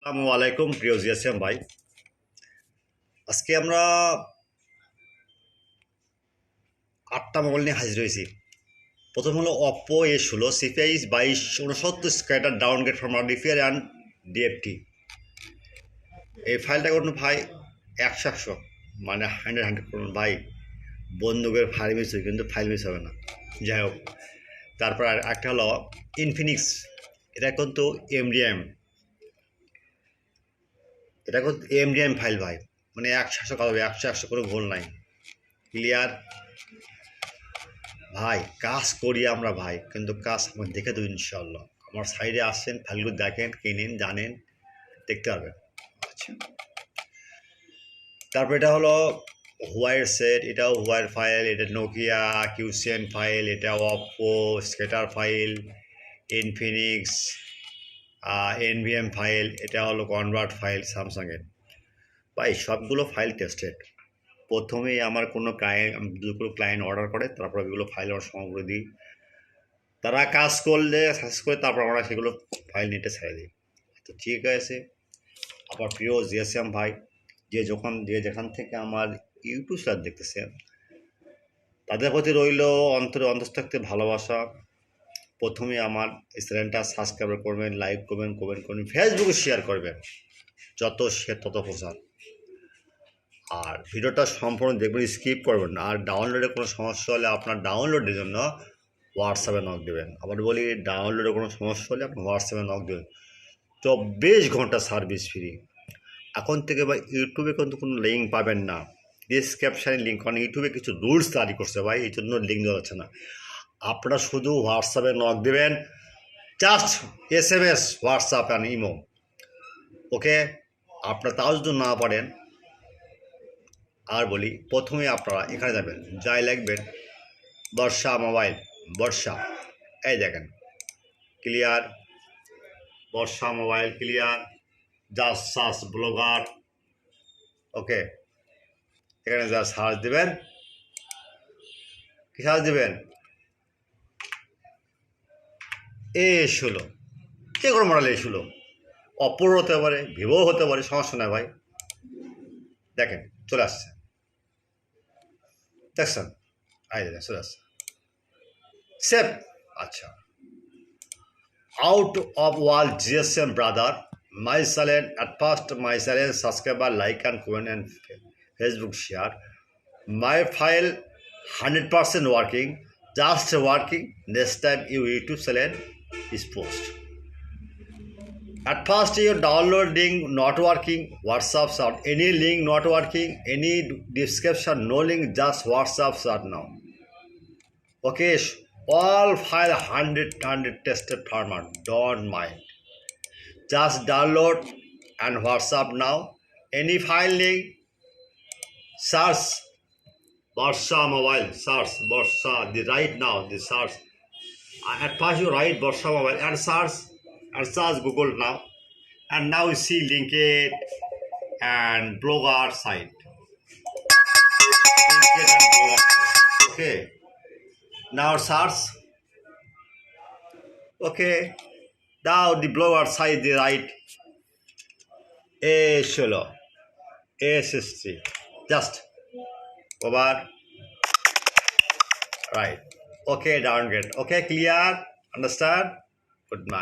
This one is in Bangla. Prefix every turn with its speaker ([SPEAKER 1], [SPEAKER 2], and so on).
[SPEAKER 1] আসসালামু আলাইকুম প্রিয় জিএসএম ভাই, আজকে আমরা 8টা মোবাইল নিয়ে হাজির হয়েছি। প্রথম হলো Oppo A16 CPI 2269 scatter downgrade from ডিফিয়ার অ্যান্ড ডিএফটি। এই ফাইলটা করুন ভাই 100 মানে 100 করুন ভাই। বন্দুকের ফাইল মিস হয় কিন্তু ফাইল মিস হবে না। যাই হোক, তারপর আর একটা হলো ইনফিনিক্স, এটা কিন্তু এমডিএম, এটা কিন্তু এমডিএম ফাইল ভাই, মানে 100 কাজ হবে, 100 কোনো ভুল নাই। ক্লিয়ার ভাই, কাজ করি আমরা ভাই, কিন্তু কাজ আমার দেখে দেবো ইনশাল্লাহ। আমার সাইডে আসছেন, ফাইলগুলো দেখেন, কিনেন, জানেন, দেখতে পারবেন। আচ্ছা, তারপর এটা হলো হোয়াইট সেট, এটাও হোয়াইট ফাইল, এটা নোকিয়া কিউসিএন ফাইল, এটা Oppo scatter file, Infinix NVM file, এটা হলো কনভার্ট ফাইল স্যামসাংয়ের। ভাই সবগুলো ফাইল টেস্টেড। প্রথমেই আমার কোনো ক্লায়েন্ট অর্ডার করে, তারপর এগুলো ফাইল আমরা সংগ্রহ করে দিই, তারা কাজ করলে সাকসেস করে, তারপর আমরা সেগুলো ফাইল নিতে ছেড়ে দিই। তো ঠিক আছে, আবার প্রিয় জিএসএম ভাই, যে যেখান থেকে আমার ইউটিউব চ্যানেল দেখতেছেন, তাদের প্রতি রইল অন্তঃস্থ ভালোবাসা। প্রথমে আমার এই চ্যানেলটা সাবস্ক্রাইব করবেন, লাইক করবেন, কমেন্ট করবেন, ফেসবুকে শেয়ার করবেন, যত শেয়ার তত প্রচার। আর ভিডিওটা সম্পূর্ণ দেখবেন, স্কিপ করবেন না। আর ডাউনলোডে কোনো সমস্যা হলে আপনার ডাউনলোডের জন্য হোয়াটসঅ্যাপে নক দেবেন। আবার বলি, ডাউনলোডে কোনো সমস্যা হলে আপনি হোয়াটসঅ্যাপে নক দেবেন। 24 ঘন্টা সার্ভিস ফ্রি। এখন থেকে ভাই ইউটিউবে কিন্তু কোনো লিঙ্ক পাবেন না, ডিসক্রিপশানে লিঙ্ক, কারণ ইউটিউবে কিছু রুলস জারি করছে ভাই, এই জন্য লিঙ্ক দেওয়া যাচ্ছে না। আপনারা শুধু হোয়াটসঅ্যাপে নক দেবেন, just SMS, WhatsApp and imo. Okay, আপনারা তাও যদি না পারেন, আর বলি, প্রথমে আপনারা এখানে যাবেন, যাই লিখবেন বর্ষা মোবাইল, বর্ষা, এই দেখেন clear, Barsha mobile clear, just search blogger. Okay, এখানে যা সার্চ দেবেন, কি সার্চ দেবেন, A16, যে কোনো মডেল A16, অপোর হতে পারে, ভিভো হতে পারে, সমস্যা নয় ভাই। দেখেন চলে আসছে, দেখছেন, আই দেখেন চলে আসছে, সেভ। আচ্ছা, out of world GSM brother, my channel at first, my channel subscriber, like and comment and Facebook share. My file 100% working, just working. Next time your YouTube channel is post. At first your downloading not working, WhatsApp start, any link not working, any description no link, just WhatsApp start now. Okay, all file 100 tested format, don't mind. Just download and WhatsApp now. Any file link, search Barsha mobile, search Barsha, the right now, the search. At first you write Barsha mobile and search Google now. And now you see LinkedIn and blogger site. LinkedIn and blogger site. Okay. Now search. Okay. Now the blogger site, the right A16, A63. Just over. Right. Okay, downgrade. Okay, clear? Understand? Good night.